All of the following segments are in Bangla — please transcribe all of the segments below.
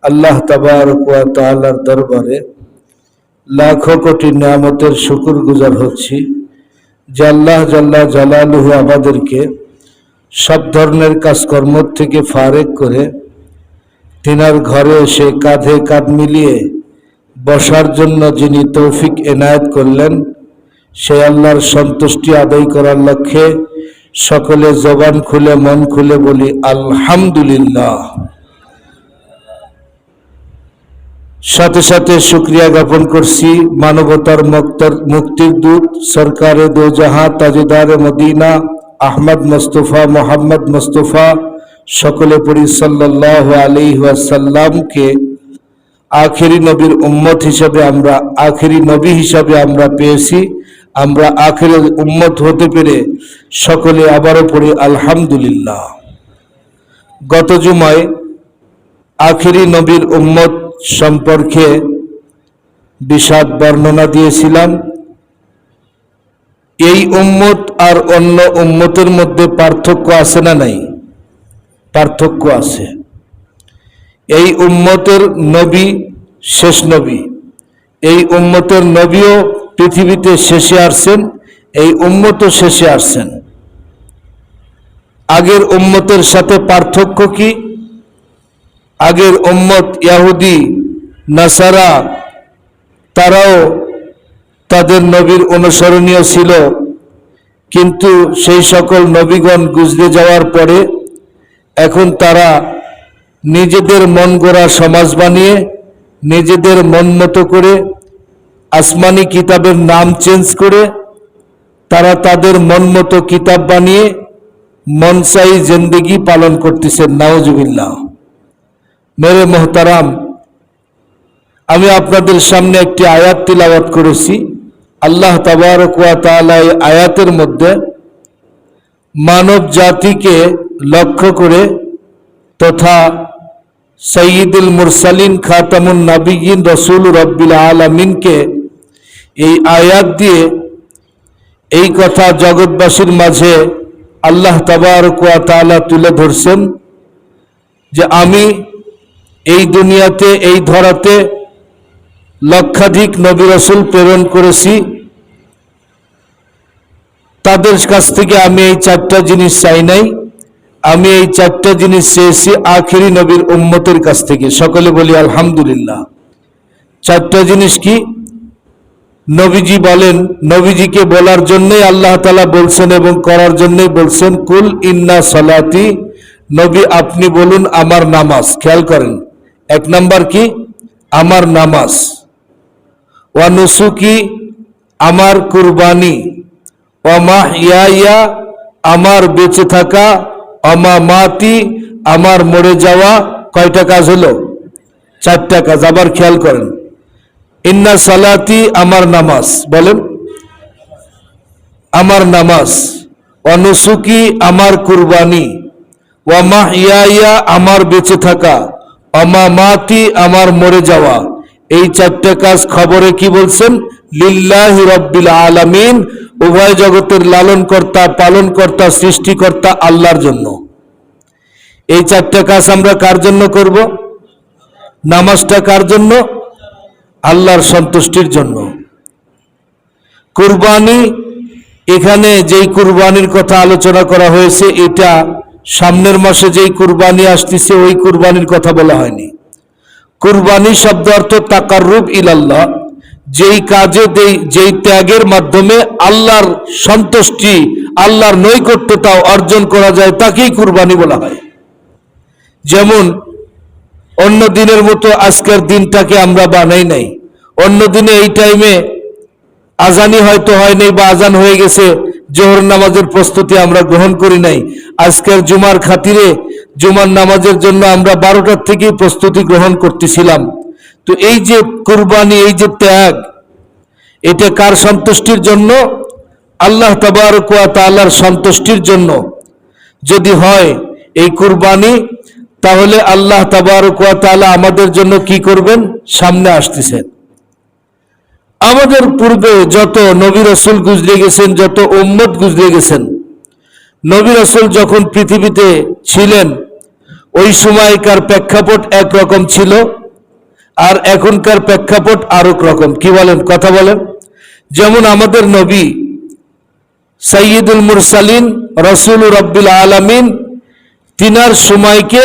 আল্লাহ তাবারক ওয়া তাআলার দরবারে লাখো কোটি নিয়ামতের শুকর গুজার হচ্ছি যে আল্লাহ জাল্লা জালালুহু আমাদেরকে সব ধরনের কাজকর্ম থেকে ফারেক করে তিনার ঘরে এসে কাঁধে কাঁধ মিলিয়ে বসার জন্য যিনি তৌফিক এনায়েত করলেন সেই আল্লাহর সন্তুষ্টি আদায় করার লক্ষ্যে সকলে জবান খুলে মন খুলে বলি আলহামদুলিল্লাহ। সাথে সাথে শুকরিয়া জ্ঞাপন করছি মানবতার মুক্তির দূত সরকারে দো জাহাঁ তাজদারে মদিনা আহমদ মুস্তফা মোহাম্মদ মুস্তফা সকলে পড়ি সাল্লাল্লাহু আলাইহি ওয়াসাল্লামকে আখেরি নবীর উম্মত হিসাবে আখেরি নবী হিসাবে আমরা পেয়েছি। আমরা আখেরি উম্মত হতে পেরে সকলে আবারও পড়ি আলহামদুলিল্লাহ। গত জুমায় আখেরি নবীর উম্মত সম্পর্কে বিশদ বর্ণনা দিয়েছিলাম। এই উম্মত আর অন্য উম্মতের মধ্যে পার্থক্য আছে না নাই? পার্থক্য আছে। এই উম্মতের নবী শেষ নবী, এই উম্মতের নবীও পৃথিবীতে শেষে আসছেন, এই উম্মতও শেষে আসছেন। আগের উম্মতের সাথে পার্থক্য কি? আগের উম্মত ইহুদি নাসারা তারাও তাদের নবীর অনুসরণীয় ছিল, কিন্তু সেই সকল নবীগণ গুজরে যাওয়ার পরে এখন তারা নিজেদের মন গড়া সমাজ বানিয়ে নিজেদের মন মতো করে আসমানি কিতাবের নাম চেঞ্জ করে তারা তাদের মন মতো কিতাব বানিয়ে মনসাই জিন্দেগি পালন করতেছেন। নাউজুবিল্লাহ। মেরে মোহতারাম, আমি আপনাদের সামনে একটি আয়াত তিলাওয়াত করেছি। আল্লাহ তাবারক ওয়া তাআলা এই আয়াতের মধ্যে মানব জাতিকে লক্ষ্য করে তথা সৈয়দুল মুরসালিন খাতামুন নবিয়্যিন রাসূল রব্বিল আলামিনকে এই আয়াত দিয়ে এই কথা জগৎবাসীর মাঝে আল্লাহ তাবারক ওয়া তাআলা তুলে ধরছেন যে আমি এই দুনিয়াতে এই ধরাতে লক্ষাধিক নবী রাসূল প্রেরণ করেছি, তাদের কাছ থেকে আমি এই চারটা জিনিস চাই নাই, আমি এই চারটা জিনিস চেয়েছি আখেরি নবীর উম্মতের কাছ থেকে। সকলে বলি আলহামদুলিল্লাহ। চারটা জিনিস কি? নবীজি বলেন, নবীজিকে বলার জন্যই আল্লাহ তাআলা বলছেন এবং করার জন্যই বলছেন কুল ইন্না সালাতি, নবী আপনি বলুন আমার নামাজ। খেয়াল করেন, এক নাম্বার কি? আমার নামাজ। ওয়া নুসুকি, আমার কুরবানি। ওয়া মাহইয়া, আমার বেঁচে থাকা। আমা মাতি, আমার মরে যাওয়া। কয়টা কাজ হলো? চারটা কাজ। আবার খেয়াল করেন, ইন্না সালাতি আমার নামাজ, বলেন আমার নামাজ। ওয়া নুসুকি আমার কুরবানি। ওয়া মাহইয়া আমার বেঁচে থাকা। আমা মাতি আমার মরে যাওয়া। এই চারটা কাজ খবরে কি বলছেন? লিল্লাহি রাব্বিল আলামিন, উভয় জগতের লালনকর্তা পালনকর্তা সৃষ্টিকর্তা আল্লাহর জন্য। এই চারটা কাজ আমরা কার জন্য করব? নামাজটা কার জন্য? আল্লাহর সন্তুষ্টির জন্য। কুরবানি, এখানে যেই কুরবানির কথা আলোচনা করা হয়েছে এটা সামনের মাসে যেই কুরবানি আসতেছে ওই কুরবানির কথা বলা হয়নি। কুরবানি শব্দ অর্থ তাকাররুব ইলাল্লাহ, যেই কাজে যেই ত্যাগের মাধ্যমে আল্লাহর সন্তুষ্টি আল্লাহর নৈকট্যতা অর্জন করা যায় তাকেই কুরবানি বলা হয়। যেমন অন্য দিনের মতো আজকের দিনটাকে আমরা বানাই নাই। অন্য দিনে এই টাইমে আজানই হয়তো হয় নাই বা আজান হয়ে গেছে, জোহর নামাজের প্রস্তুতি আমরা গ্রহণ করি নাই। আজকের জুমার খাতিরে জুমার নামাজের জন্য আমরা 12টার থেকেই প্রস্তুতি গ্রহণ করতেছিলাম। তো এই যে কুরবানি, এই যে ত্যাগ, এটা কার সন্তুষ্টির জন্য? আল্লাহ তাবারক ওয়া তাআলার সন্তুষ্টির জন্য যদি হয় এই কুরবানি, তাহলে আল্লাহ তাবারক ওয়া তাআলা আমাদের জন্য কি করবেন? সামনে আসতেছেন। আমাদের পূর্বে যত নবী রাসূল গুজরে গেছেন, যত উম্মত গুজরে গেছেন, নবী রাসূল যখন পৃথিবীতে ছিলেন ওই সময়কার প্রেক্ষাপট একরকম ছিল, আর এখনকার প্রেক্ষাপট আরেক রকম। কি বলেন, কথা বলেন। যেমন আমাদের নবী সাইয়্যিদুল মুরসালিন রাসূল রাব্বিল আলামিন, তিনার সময়কে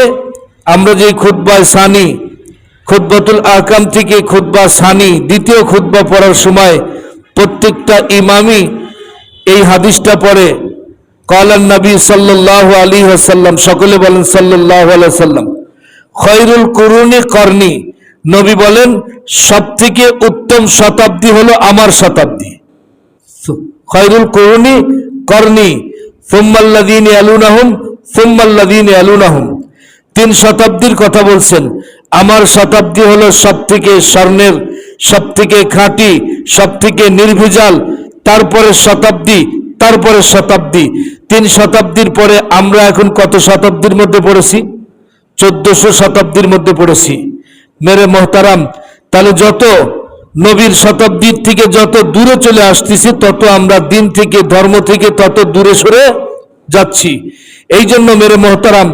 আমরা যে খুতবা সানি, খুতবাতুল আহকাম থেকে খুতবা সানি, দ্বিতীয় খুতবা পড়ার সময় প্রত্যেকটা ইমামই এই হাদিসটা পড়ে, কালান নবী সাল্লাল্লাহু আলাইহি ওয়াসাল্লাম, সকলে বলেন সাল্লাল্লাহু আলাইহি ওয়াসাল্লাম, খয়রুল কুরুনি করনি, নবী বলেন সবথেকে উত্তম শতাব্দী হলো আমার শতাব্দী। খয়রুল কুরুনি করনি সুম্মাল্লাযীনা ইয়ালুনাহুম সুম্মাল্লাযীনা ইয়ালুনাহুম, 3 শতাব্দীর কথা বলছেন। আমার শতাব্দী হলো সবথেকে স্বর্ণের, সবথেকে খাঁটি, সবথেকে নির্ভেজাল, তারপরে শতাব্দী, তারপরে শতাব্দী। 3 শতাব্দীর পরে আমরা এখন কত শতাব্দীর মধ্যে পড়েছি? 1400 শতাব্দীর মধ্যে পড়েছি। মেরে মোহতারাম, তাহলে যত নবীর শতাব্দীর থেকে যত দূরে চলে আসতেছি, তত আমরা দিন থেকে, ধর্ম থেকে তত দূরে সরে যাচ্ছি। এই জন্য মেরে মোহতারাম,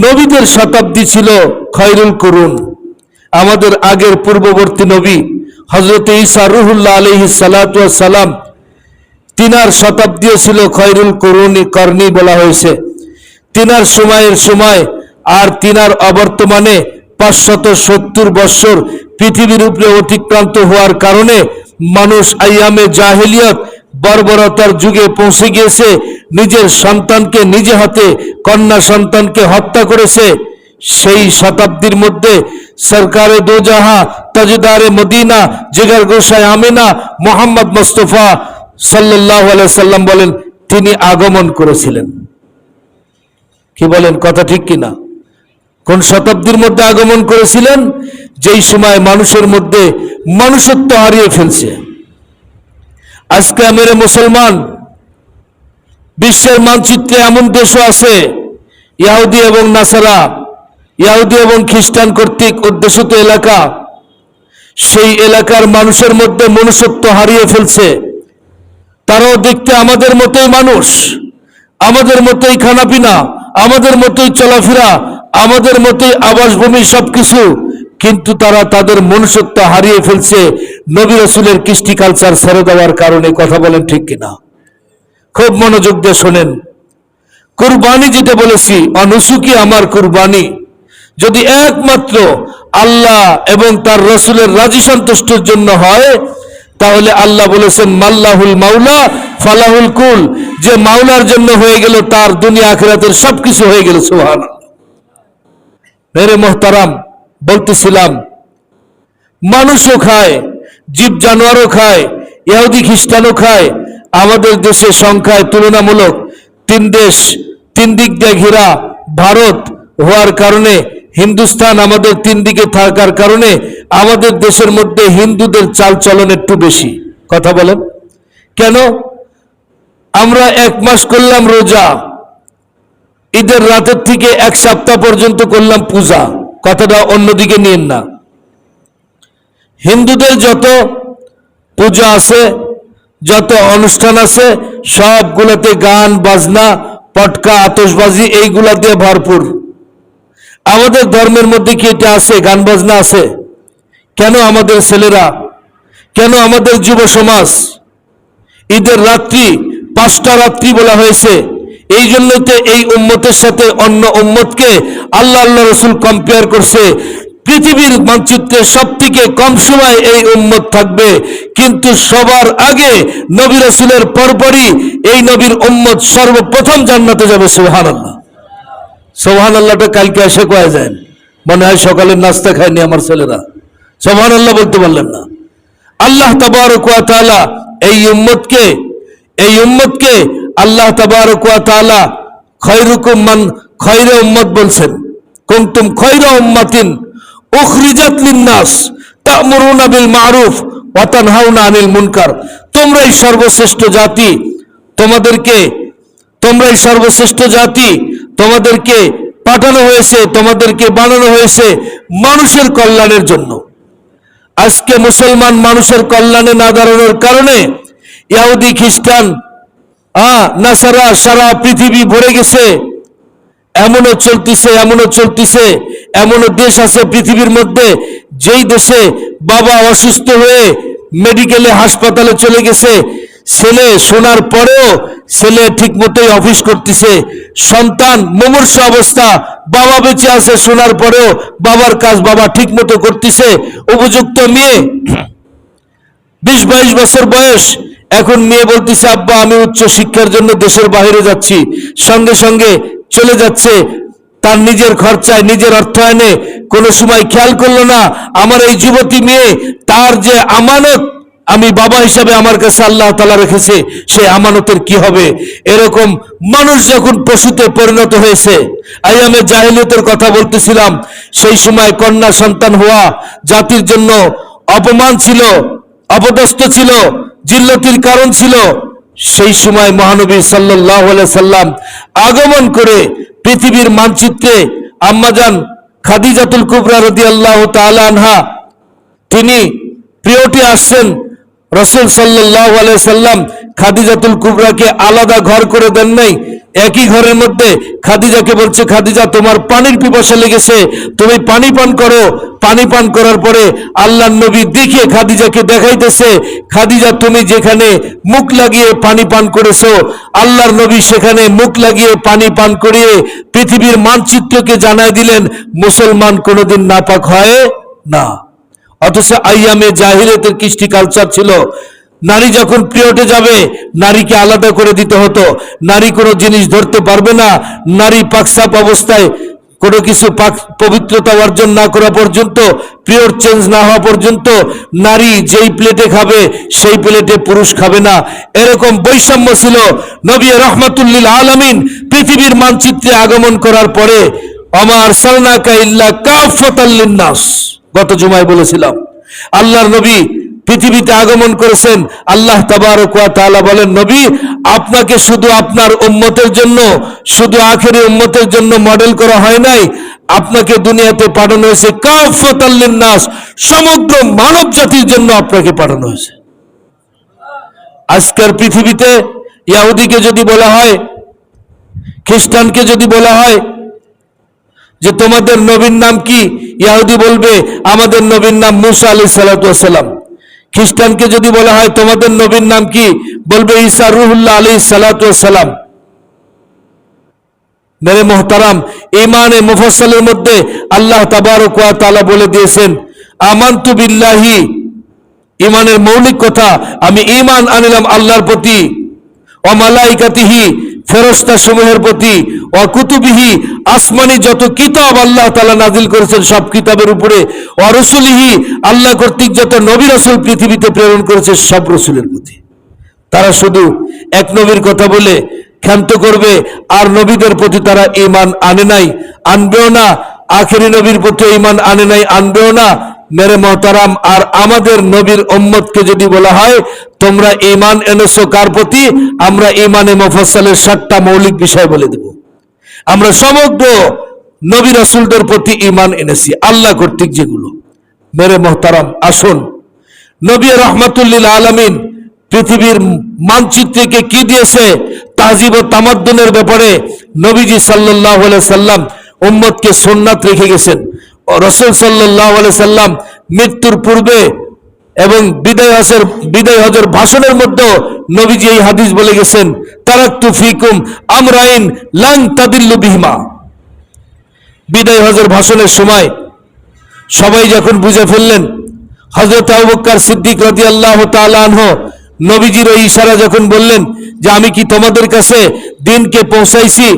নবীদের শতাব্দী ছিল খয়রুল কুরুন। আমাদের আগের পূর্ববর্তী নবী হযরত ঈসা রূহুল্লাহ আলাইহিস সালাতু ওয়াস সালাম, তিনার শতাব্দীও ছিল খয়রুল কুরুনি করনি বলা হয়েছে। তিনার সময়ের সময় আর তিনার অবর্তমানে 570 বৎসর পৃথিবীর উপরে অতিক্রান্ত হওয়ার কারণে মানুষ আইয়ামে জাহেলিয়ত, বর্বরতার যুগে পৌঁছে গিয়েছে। নিজের সন্তানকে নিজে হাতে, কন্যা সন্তানকে হত্যা করেছে। সেই শতাব্দীর মধ্যে সরকারে দো জাহাঁ, তাজদারে মদিনা, জিগার গোসায় আমিনা মোহাম্মদ মুস্তাফা সাল্লাল্লাহু আলাইহি সাল্লাম বলেন তিনি আগমন করেছিলেন। কি বলেন, কথা ঠিক কিনা? কোন শতাব্দীর মধ্যে আগমন করেছিলেন? যেই সময় মানুষের মধ্যে মনুষ্যত্ব হারিয়ে ফেলছে। আজকে মেরে মুসলমান, বিশ্বের মানচিত্রে এমন দেশও আছে ইহুদি এবং নাসারা, ইহুদি এবং খ্রিস্টান কর্তৃক অধ্যুষিত এলাকা, সেই এলাকার মানুষের মধ্যে মনুষ্যত্ব হারিয়ে ফেলছে। তারাও দেখতে আমাদের মতোই মানুষ, আমাদের মতোই খানাপিনা, আমাদের মতোই চলাফেরা, আমাদের মতোই আবাসভূমি, সবকিছু, কিন্তু তারা তাদের মনুষ্যত্ব হারিয়ে ফেলছে নবী রাসূলের কৃষ্টি কালচার ছেড়ে দেওয়ার কারণে। কথা বলেন ঠিক কিনা? খুব মনোযোগ দিয়ে শোনেন। কুরবানি যেটা বলেছি, অনুসুকি আমার কুরবানি যদি একমাত্র আল্লাহ এবং তার রাসূলের রাজি সন্তুষ্টির জন্য হয়, তাহলে আল্লাহ বলেছেন মাল্লাহুল মাওলা ফালাহুল কুল, যে মাওলার জন্য হয়ে গেল তার দুনিয়া আখিরাতের সবকিছু হয়ে গেল। সুবহানাল্লাহ। মেরে মোহতারাম, বলতেছিলাম মানুষও খায়, জীব জানোয়ারও খায়, ইহুদি খ্রিস্টানও খায়। আমাদের দেশে সংখ্যায় তুলনামূলক 3 দেশ, 3 দিক দিয়ে ঘেরা ভারত হওয়ার কারণে, হিন্দুস্তান আমাদের 3 দিকে থাকার কারণে আমাদের দেশের মধ্যে হিন্দুদের চাল চলন একটু বেশি। কথা বলেন কেন? আমরা 1 মাস করলাম রোজা, ঈদের রাতের থেকে 1 সপ্তাহ পর্যন্ত করলাম পূজা। কথাটা অন্যদিকে নিয়েন না। হিন্দুদের যত পূজা আছে, যত অনুষ্ঠান আছে, সবগুলোতে গান বাজনা, পটকা, আতশবাজি, এইগুলা দিয়ে ভরপুর। আমাদের ধর্মের মধ্যে কি এটা আছে? গান বাজনা আছে? কেন আমাদের ছেলেরা, কেন আমাদের যুব সমাজ ঈদের রাত্রি 5টা রাত্রি বলা হয়েছে? এই জন্যই তো এই উম্মতের সাথে অন্য উম্মতকে আল্লাহ রাসূল কম্পেয়ার করছে। পৃথিবীর মানচিত্রে সবথেকে কম সময় এই উম্মত থাকবে, কিন্তু সবার আগে নবী রাসূলের পরপরই এই নবীর উম্মত সর্বপ্রথম জান্নাতে যাবে। সুবহানাল্লাহ। সুবহানাল্লাহটা কালকে এসে কয়া যায়, মনে হয় সকালের নাস্তা খায়নি আমার ছেলেরা। সুবহানাল্লাহ বলতে পারলেন না। আল্লাহ তাবারক ওয়া তাআলা এই উম্মতকে আল্লাহ তাবারক ওয়া তাআলা খয়রুকুম মান খয়রা উম্মত বলছেন। কুনতুম খয়রা উম্মাতিন উখরিজাত লিন-নাস তা'মুরুনা বিল মা'রুফ ওয়া তানহাউনা আনিল মুনকার। তোমরাই সর্বশ্রেষ্ঠ জাতি, তোমরাই সর্বশ্রেষ্ঠ জাতি, তোমাদেরকে পাঠানো হয়েছে, তোমাদেরকে বানানো হয়েছে মানুষের কল্যাণের জন্য। আজকে মুসলমান মানুষের কল্যাণে না দাঁড়ানোর কারণে ইহুদি খ্রিস্টান নাসারা সারা পৃথিবী ভরে গেছে। এমনও চলতিছে, এমনও দেশ আছে পৃথিবীর মধ্যে যেই দেশে বাবা অসুস্থ হয়ে মেডিকেলে হাসপাতালে চলে গেছে, ছেলে শোনার পরেও ছেলে ঠিক মতোই অফিস করতেছে, সন্তান মুমূর্ষ অবস্থা, বাবা বেঁচে আছে শোনার পরেও বাবার কাজ বাবা ঠিক মতো করতেছে। উপযুক্ত মেয়ে 20-22 বছর বয়স, এখন মেয়ে বলতেছে আব্বা আমি উচ্চ শিক্ষার জন্য দেশের বাইরে যাচ্ছি, সঙ্গে সঙ্গে চলে যাচ্ছে তার নিজের খরচায় নিজের অর্থায়নে। কোনো সময় খেয়াল করলো না আমার এই যুবতী মেয়ে, তার যে আমানত আমি বাবা হিসাবে আমার কাছে আল্লাহ তাআলা রেখেছে, সেই আমানতের কি হবে? এরকম মানুষ যখন পশুতে পরিণত হয়েছে। আইয়ামে জাহেলিয়তের কথা বলতেছিলাম, সেই সময় কন্যা সন্তান হওয়া জাতির জন্য অপমান ছিল, অপদস্থ ছিল, জিল্লতির কারণ ছিল। সেই সময় মহানবী সাল্লাল্লাহু আলাইহি সাল্লাম আগমন করে পৃথিবীর মানচিত্রে আম্মাজান খাদিজাতুল কুবরা রাদিয়াল্লাহু তাআলা আনহা, তিনি প্রিয়টি আসছেন। রাসূল সাল্লাল্লাহু আলাইহি সাল্লাম খাদিজাতুল কুবরাকে আলাদা ঘর করে দেন নাই, একই ঘরের মধ্যে খাদিজাকে বলছে খাদিজা তোমার পানির পিপাসা লেগেছে, তুমি পানি পান করো। পানি পান করার পরে আল্লাহর নবী দেখে খাদিজাকে দেখাইতেছে, খাদিজা তুমি যেখানে মুখ লাগিয়ে পানি পান করেছো, আল্লাহর নবী সেখানে মুখ লাগিয়ে পানি পান করিয়ে পৃথিবীর মানচিত্রকে জানায় দিলেন মুসলমান কোনোদিন নাপাক হয় না। অথচ আইয়ামে জাহিলিয়াতের কৃষ্টি কালচার ছিল, নারী যখন পিরিয়ডে যাবে নারীকে আলাদা করে দিতে হতো, নারী কোনো জিনিস ধরতে পারবে না, নারী পাকসাপ অবস্থায় কোনো কিছু পবিত্রতা অর্জন না করা পর্যন্ত, পিরিয়ড চেঞ্জ না হওয়া পর্যন্ত নারী যেই প্লেটে খাবে সেই প্লেটে পুরুষ খাবে না, এরকম বৈষম্য ছিল। নবী রাহমাতুল লিল আলামিন পৃথিবীর মানচিত্রে আগমন করার পরে ওমা আরসালনাকা ইল্লা কাফাতাল লিন্নাস, গত জুমায় বলেছিলাম, আল্লাহর নবী পৃথিবীতে আগমন করেছেন। আল্লাহ তাবারক ওয়া তাআলা বলেন নবী আপনাকে শুধু আপনার উম্মতের জন্য, শুধু আখেরি উম্মতের জন্য মডেল করা হয় নাই, আপনাকে দুনিয়াতে পাঠানো হয়েছে কাফাতাল লিন্নাস, সমগ্র মানব জাতির জন্য আপনাকে পাঠানো হয়েছে। আজকের পৃথিবীতে ইহুদিকে যদি বলা হয়, খ্রিস্টানকে যদি বলা হয় যে তোমাদের নবীর নাম কি, ইহুদি বলবে আমাদের নবীর নাম মুসা আলাইহিস সালাতু ওয়াস সালাম। খ্রিস্টানকে যদি বলা হয় তোমাদের নবীর নাম কি, বলবে ঈসা রূহুল্লাহ আলাইহিস সালাতু ওয়াস সালাম। মেরে মুহতারাম, ঈমানে মুফাসসালের মধ্যে আল্লাহ তাবারক ওয়া তাআলা বলে দিয়েছেন আমানতু বিল্লাহি, ঈমানের মৌলিক কথা, আমি ঈমান আনলাম আল্লাহর প্রতি, ওয়া মালাইকাতিহি, ফেরেশতা সমূহের প্রতি, ওয়া কুতুবিহি, আসমানি যত কিতাব আল্লাহ তাআলা নাজিল করেছেন সব কিতাবের উপরে, ওয়া রাসূলিহি, আল্লাহ কর্তৃক যত নবী রাসূল পৃথিবীতে প্রেরণ করেছে সব রাসূলের প্রতি। তারা শুধু এক নবীর কথা বলে ক্ষান্ত করবে, আর নবীদের প্রতি তারা ঈমান আনে নাই, আনবেও না, আখেরি নবীর প্রতি ঈমান আনে নাই, আনবেও না। মেরে মুহতারাম, আর আমাদের নবীর উম্মতকে যদি বলা হয় তোমরা ঈমান এনেছো কার প্রতি, আমরা ঈমানে মুফাসসালের 7টা মৌলিক বিষয় বলে দেব। আমরা সমগ্র নবী রাসূলদের প্রতি ঈমান এনেছি আল্লাহ কর্তৃক যেগুলো। মেরে মুহতারাম, আসুন নবী রাহমাতুল লিল আলামিন পৃথিবীর মানচিত্রকে কি দিয়েছে, তাহজিব ও তামাদ্দুনের ব্যাপারে নবীজি সাল্লাল্লাহু আলাইহি সাল্লাম উম্মতকে সুন্নাত রেখে গেছেন। রাসূল সাল্লাল্লাহু আলাইহি সাল্লাম মৃত্যুর পূর্বে এবং বিদায় হজের ভাষণের মধ্যে নবীজি এই হাদিস বলে গেছেন তারাকতু ফিকুম আমরাইন লান তাদিল্লু বিহিমা। বিদায় হজের ভাষণের সময় সবাই যখন বুঝে ফেললেন, হযরত আবু বকর সিদ্দিক রাদিয়াল্লাহু তাআলা আনহু নবীজির ওই ইশারা যখন বললেন যে আমি কি তোমাদের কাছে দ্বীনকে পৌঁছাইছি,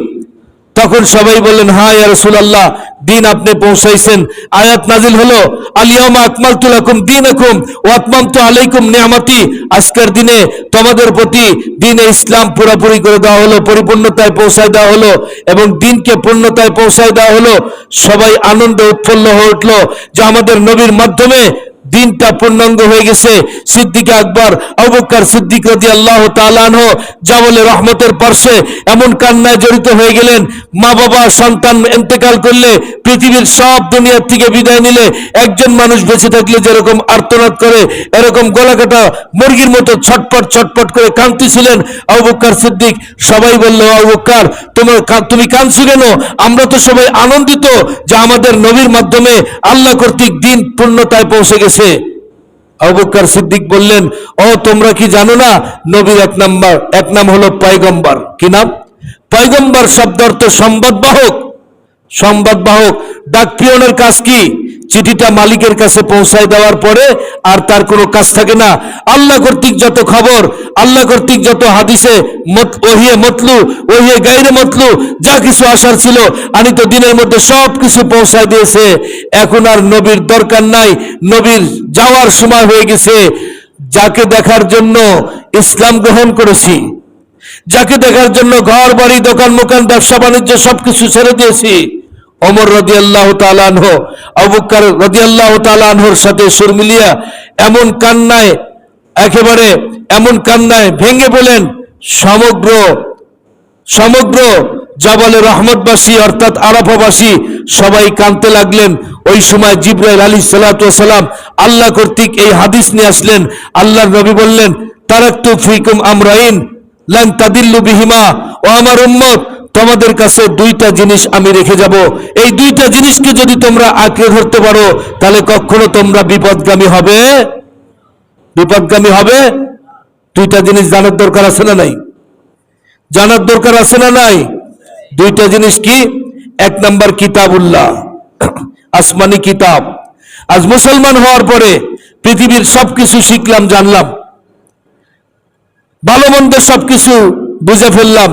তখন সবাই বললেন হ্যাঁ ইয়া রাসূলুল্লাহ, দ্বীন আপনি পৌঁছাইছেন। আয়াত নাজিল হলো আল-ইয়াওমা আকমালতু লাকুম দীনাকুম ওয়া আতমামতু আলাইকুম নি'মাতি, আজকের দিনে তোমাদের প্রতি দ্বীনে ইসলাম পুরোপুরি করে দেওয়া হলো, পরিপূর্ণতায় পৌঁছায় দেওয়া হলো এবং দ্বীনকে পূর্ণতায় পৌঁছায় দেওয়া হলো। সবাই আনন্দে উৎফুল্ল হয়ে উঠলো যে আমাদের নবীর মাধ্যমে দিনটা পূর্ণাঙ্গ হয়ে গেছে। সিদ্দিক আকবর আবু বকর সিদ্দিক রাদিয়াল্লাহু তাআলা আনহু জাবলে রহমতের পার্শ্বে এমন কান্নায় জড়িত হয়ে গেলেন। মা বাবা সন্তান ইন্তেকাল করলে, পৃথিবীর সব দুনিয়ার থেকে বিদায় নিলে, একজন মানুষ বেঁচে থাকলে যেরকম আর্তনাদ করে, এরকম গলা কাটা মুরগির মতো ছটপট ছটপট করে কাঁদতেছিলেন আবু বকর সিদ্দিক। সবাই বলল, আবু বকর তুমি কাঁদছো কেন? আমরা তো সবাই আনন্দিত যে আমাদের নবীর মাধ্যমে আল্লাহ কর্তৃক দিন পূর্ণতায় পৌঁছে গেছে। আবু বকর সিদ্দিক বললেন, ও তোমরা কি জানো না, নবীর এক নাম হলো পয়গম্বর। কি নাম? পয়গম্বর শব্দ অর্থ সংবাদবাহক। সংবাদবাহক। ডাক পিয়নের কাজ কি? চিঠিটা মালিকের কাছে পৌঁছায় দেওয়ার পরে আর তার কোনো কাজ থাকে না। আল্লাহ কর্তৃক যত খবর, আল্লাহ কর্তৃক যত হাদিসে ওহিয়ে মতলু, ওহিয়ে গায়রে মতলু, যা কিছু আসার ছিল আনি তো দিনের মধ্যে সব কিছু পৌঁছায় দিয়েছে। এখন আর নবীর দরকার নাই, নবীর যাওয়ার সময় হয়ে গেছে। যাকে দেখার জন্য ইসলাম গ্রহণ করেছি, যাকে দেখার জন্য ঘর বাড়ি দোকান মোকান ব্যবসা বাণিজ্য সবকিছু ছেড়ে দিয়েছি, ওমর রাদিয়াল্লাহু তাআলা আনহু আবু বকর রাদিয়াল্লাহু তাআলা আনহুর সাথে সুর মিলিয়া এমন কান্নায়, একেবারে এমন কান্নায় ভেঙে বলেন, সমগ্র জাবালে রহমতবাসী অর্থাৎ আরাফাবাসী সবাই কাঁদতে লাগলেন। ওই সময় জিবরাইল আলাইহিস সালাতু ওয়াস সালাম আল্লাহ কর্তৃক এই হাদিস নিয়ে আসলেন। আল্লাহর নবী বললেন, তারাকতু ফিকুম আমরাইন লান তাদিল্লু বিহিমা, ও আমার উম্মত, তোমাদের কাছে দুইটা জিনিস আমি রেখে যাব। এই দুইটা জিনিসকে যদি তোমরা আঁকড়ে ধরতে পারো তাহলে কখনো তোমরা বিপদগামী হবে। বিপদগামী হবে। দুইটা জিনিস জানার দরকার আছে না নাই? জানার দরকার আছে না নাই? দুইটা জিনিস কি? এক নাম্বার কিতাবুল্লাহ, আসমানি কিতাব। আজ মুসলমান হওয়ার পরে পৃথিবীর সবকিছু শিখলাম, জানলাম, ভালো মন্দ সবকিছু বুঝে ফেললাম,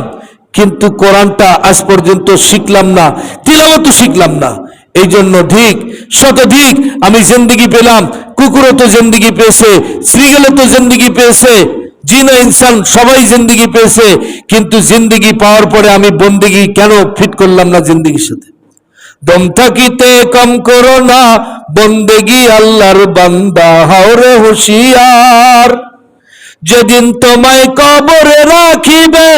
কিন্তু কোরআনটা আজ পর্যন্ত শিখলাম না, তিলাওয়াতও শিখলাম না। এই জন্য শতধিক আমি জিন্দেগি পেলাম। কুকুরও তো জিন্দেগি পেয়েছে, শ্রীগেলও তো জিন্দেগি পেয়েছে, জিন ইনসান সবাই জিন্দেগি পেয়েছে, কিন্তু জিন্দেগি পাওয়ার পরে আমি বন্দেগি কেন ফিট করলাম না জিন্দেগির সাথে? দম থাকিতে কম করো না বন্দেগি আল্লাহর বান্দা হও রে হুঁশিয়ার, যেদিন তোমায় কবরে রাখিবে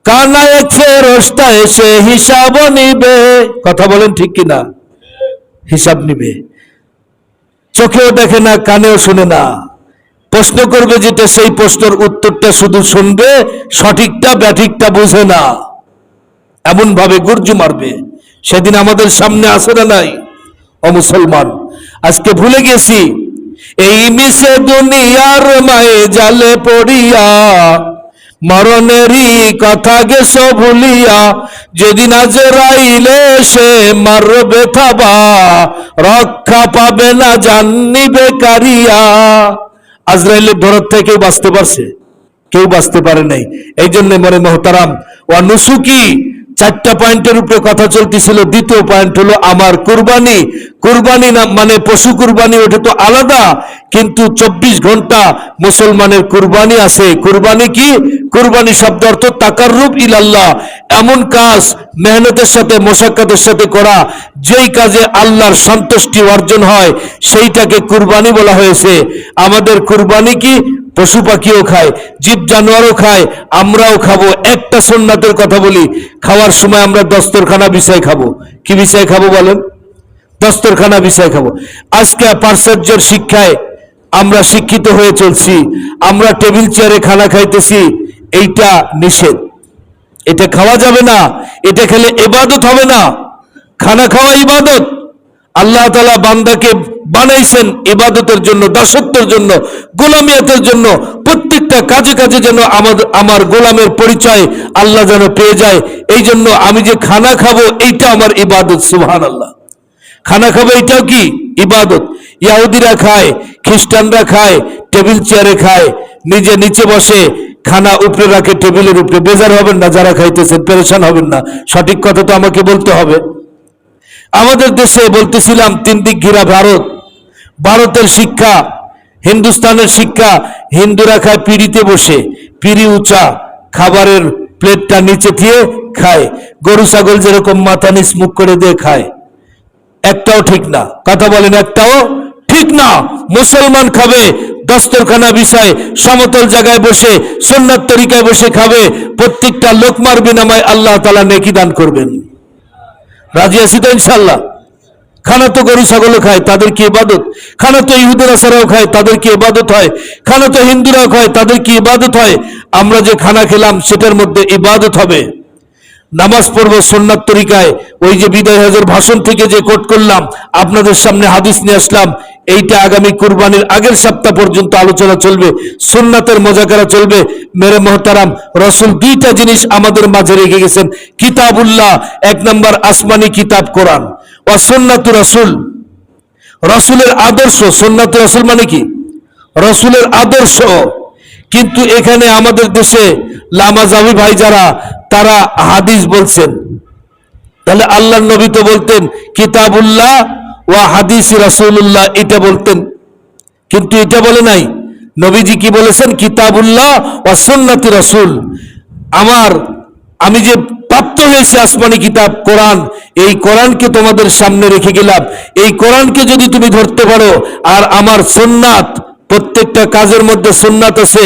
কানায় ফেরেশতা এসে হিসাব নিবে। কথা বলেন ঠিক কিনা? হিসাব নিবে। চোখেও দেখে না, কানেও শুনে না, প্রশ্ন করবে যেটা সেই প্রশ্নের উত্তরটা শুধু শুনবে, সঠিকটা ব্যাঠিকটা বুঝে না, এমন ভাবে গুর্জু মারবে। সেদিন আমাদের সামনে আসে না নাই? ও মুসলমান, আজকে ভুলে গেছি এই মিশে দুনিয়ার মায়ে জালে পড়িয়া, মরণেরই কথা গেছো ভুলিয়া, যেদিন আজরাইলে সে মারবে থাবা, রক্ষা পাবে না জান নিবে কারিয়া। আজরাইলের ধরার থেকে কেউ বাঁচতে পারছে? কেউ বাঁচতে পারে নাই। এই জন্য মরে মোহতারাম ওয়া নুসুকি, 4টা পয়েন্টের উপরে কথা চলতেছিল। দ্বিতীয় পয়েন্ট হলো আমার কুরবানি। কুরবানি না মানে পশু কুরবানি, ওটা তো আলাদা, কিন্তু 24 ঘন্টা মুসলমানের কুরবানি আছে। কুরবানি কি? কুরবানি শব্দ অর্থ তাকাররুব ইলাল্লাহ, এমন কাজ মেহনতের সাথে মোশাক্কাতের সাথে করা যেই কাজে আল্লাহর সন্তুষ্টি অর্জন হয় সেইটাকে কুরবানি বলা হয়েছে। আমাদের কুরবানি কি? পশু পাখিও খায়, জীব জানোয়ারও খায়, আমরাও খাবো। একটা সুন্নাতের কথা বলি, খাওয়ার সময় আমরা দস্তরখানা বিছাই খাবো। কি বিছাই খাবো বলেন? দস্তরখানা বিছাই খাবো। আজকে পাশ্চাত্যের শিক্ষায় আমরা শিক্ষিত হয়ে চলছি, আমরা টেবিল চেয়ারে খানা খাইতেছি, এইটা নিষেধ, এটা খাওয়া যাবে না, এটা খেলে ইবাদত হবে না। খানা খাওয়া ইবাদত। আল্লাহ তাআলা বান্দাকে বানাইছেন ইবাদতের জন্য, দাসত্বের জন্য, গোলামিয়াতের জন্য। প্রত্যেকটা কাজে কাজে যেন আমার গোলামের পরিচয় আল্লাহ যেন পেয়ে যায়। এই জন্য আমি যে খানা খাবো এইটা আমার ইবাদত। সুবহানাল্লাহ। খানা খাবো এটাও কি? ইবাদত। ইহুদিরা খায়, খ্রিস্টানরা খায়, টেবিল চেয়ারে খায়, নিজে নিচে বসে খানা উপরে রাখে টেবিলের উপরে। বেজার হবেন না যারা খাইতেছেন, পেরেশান হবেন না, সঠিক কথা তো আমাকে বলতে হবে। আমাদের দেশে বলতেছিলাম 3 দিক ঘেরা ভারত। ভারতের শিক্ষা, হিন্দুস্তানের শিক্ষা, হিন্দুরা খায় পিঁড়িতে বসে, পিঁড়ি উঁচা, খাবারের প্লেটটা নিচে দিয়ে খায়। গরু ছাগল যেরকম মাথা নিচ মুখ করে দিয়ে খায়। একটাও ঠিক না। কথা বলেন, একটাও ঠিক ঠিক না। মুসলমান খাবে দস্তরখানা বিছায় সমতল জায়গায় বসে সুন্নাত তরিকায় বসে খাবে, প্রত্যেকটা লোকমার বিনিময়ে আল্লাহ তাআলা নেকি দান করবেন। রাজি আছি তো ইনশাআল্লাহ? খানা তো গরু ছাগলও খায়, তাদের কি ইবাদত? খানা তো ইহুদের আসারাও খায়, তাদের কি ইবাদত হয়? খানা তো হিন্দুরাও খায়, তাদের কি ইবাদত হয়? আমরা যে খানা খেলাম সেটার মধ্যে ইবাদত হবে। নামাজ পড়বো সুন্নাত তরিকায়। ওই যে বিদায় হজের ভাষণ থেকে যে কোট করলাম, আপনাদের সামনে হাদিস নিয়ে আসলাম, এইটা আগামী কুরবানির আগের সপ্তাহ পর্যন্ত আলোচনা চলবে, সুন্নাতের মজাকারা চলবে। মেরে মোহতারাম, রসুল দুইটা জিনিস আমাদের মাঝে রেখে গেছেন। কিতাবুল্লাহ, এক নম্বর আসমানি কিতাব কোরআন, ও সুন্নাতু রাসূল, রসুলের আদর্শ। সুন্নাতু রাসূল মানে কি? রসুলের আদর্শ। কিন্তু এখানে আমাদের দেশে লামাজাবি ভাই যারা, তারা হাদিস বলছেন। তাহলে আল্লাহর নবী তো বলতেন কিতাবুল্লাহ ওয়া হাদিস রাসূলুল্লাহ, এটা বলতেন, কিন্তু এটা বলে নাই। নবীজি কি বলেছেন? কিতাবুল্লাহ ওয়া সুন্নাতি রাসূল। আমি যে প্রাপ্ত হয়েছে আসমানি কিতাব কোরআন, এই কোরআনকে তোমাদের সামনে রেখে গেলাম। এই কোরআনকে যদি তুমি ধরতে পারো, আর আমার সুন্নাত, প্রত্যেকটা কাজের মধ্যে সুন্নাত আছে,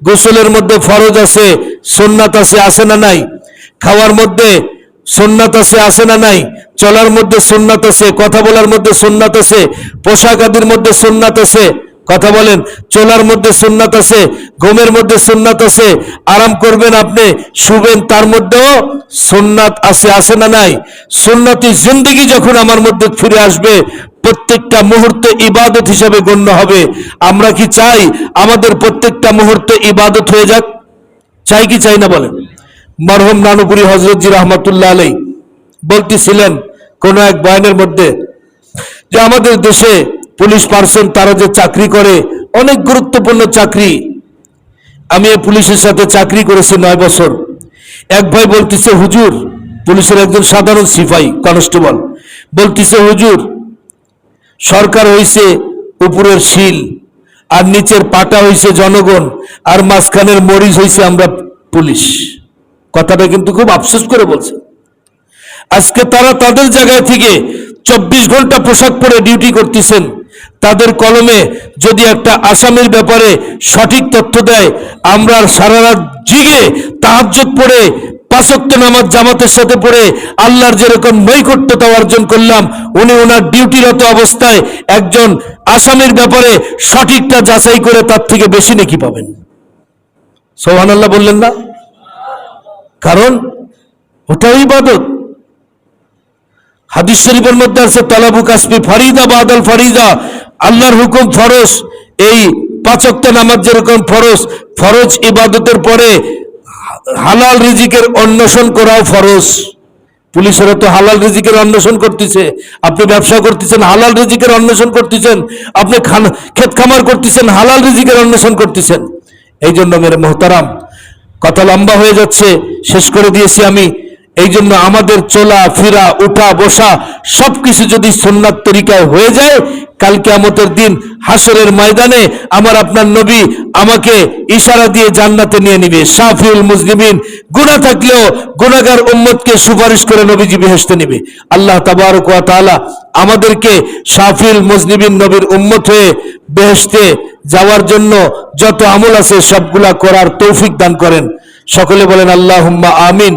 গোসলের মধ্যে ফরজ আছে, সুন্নাত আছে না নাই? খাওয়ার মধ্যে সুন্নাত আছে না নাই? চলার মধ্যে সুন্নাত আছে, কথা বলার মধ্যে সুন্নাত আছে, পোশাক আদির মধ্যে সুন্নাত আছে, কথা বলেন, চলার মধ্যে সুন্নাত আছে, ঘুমের মধ্যে সুন্নাত আছে, আরাম করবেন আপনি, শুবেন, তার মধ্যেও সুন্নাত আছে না নাই? সুন্নতি জিন্দেগি যখন আমার মধ্যে ফিরে আসবে, প্রত্যেকটা মুহূর্তে ইবাদত হিসাবে গণ্য হবে। আমরা কি চাই আমাদের প্রত্যেকটা মুহূর্তে ইবাদত হয়ে যাক? চাই কি চাই না বলেন? মরহুম নানুপুরি হযরতজি রাহমাতুল্লাহ আলাইহি বলতেছিলেন কোন এক বয়ানের মধ্যে, যে আমাদের দেশে পুলিশ পার্সন তারা যে চাকরি করে, অনেক গুরুত্বপূর্ণ চাকরি। আমি এই পুলিশের সাথে চাকরি করেছি 9 বছর। এক ভাই বলতেছে, হুজুর, পুলিশের একজন সাধারণ সিপাহী কনস্টেবল বলতেছে, হুজুর, সরকার হইছে উপরের শিল, আর নিচের পাটা হইছে জনগণ, আর মাঝখানের মরিচ হইছে আমরা পুলিশ। কথাটা কিন্তু খুব আফসোস করে বলছে। আজকে তারা তাদের জায়গায় থেকে 24 ঘন্টা পোশাক পরে ডিউটি করতেছেন। তাদের কলমে যদি একটা আসামির ব্যাপারে সঠিক তথ্য দেয়, আমরা সারা রাত জিগে তাহাজ্জুদ পড়ে 5 ওয়াক্ত নামাজ জামাতের সাথে পড়ে আল্লাহর যেরকম নৈকট্যতা অর্জন করলাম, উনি ওনার ডিউটিরত অবস্থায় একজন আসামির ব্যাপারে সঠিকটা যাচাই করে তার থেকে বেশি নেকি পাবেন। সুবহানাল্লাহ বললেন না? কারণ ওটাই ইবাদত। হাদিস শরীফের মধ্যে আছে, তালাবু কাসবি ফারিদা বাদাল ফারিদা, আল্লাহর হুকুম ফরজ। এই 5 ওয়াক্ত নামাজ যেরকম ফরজ, ফরজ ইবাদতের পরে হালাল রিজিকের অন্বেষণ করাও ফরজ। পুলিশেরা তো হালাল রিজিকের অন্বেষণ করতেছে, আপনি ব্যবসা করতেছেন, হালাল রিজিকের অন্বেষণ করতেছেন, আপনি ক্ষেত খামার করতেছেন, হালাল রিজিকের অন্বেষণ করতেছেন। এই জন্য মেরে মোহতারাম, কথা লম্বা হয়ে যাচ্ছে, শেষ করে দিয়েছি আমি। এই জন্য আমাদের চলা ফিরা উঠা বসা সবকিছু যদি সুন্নাত তরিকায় হয়ে যায়, কাল কিয়ামতের দিন হাসরের ময়দানে আমার আপনার নবী আমাকে ইশারা দিয়ে জান্নাতে নিয়ে নিবে। শাফিউল মুজলিমিন, গুনাহ থাকলেও গুনাহগার উম্মতকে সুপারিশ করে নবীজি বেহেশতে নিবে। আল্লাহ তাবারক ওয়া তাআলা আমাদেরকে শাফিউল মুজলিমিন নবীর উম্মত হয়ে বেহেশতে যাওয়ার জন্য যত আমল আছে সবগুলা করার তৌফিক দান করেন। সকলে বলেন আল্লাহুম্মা আমিন।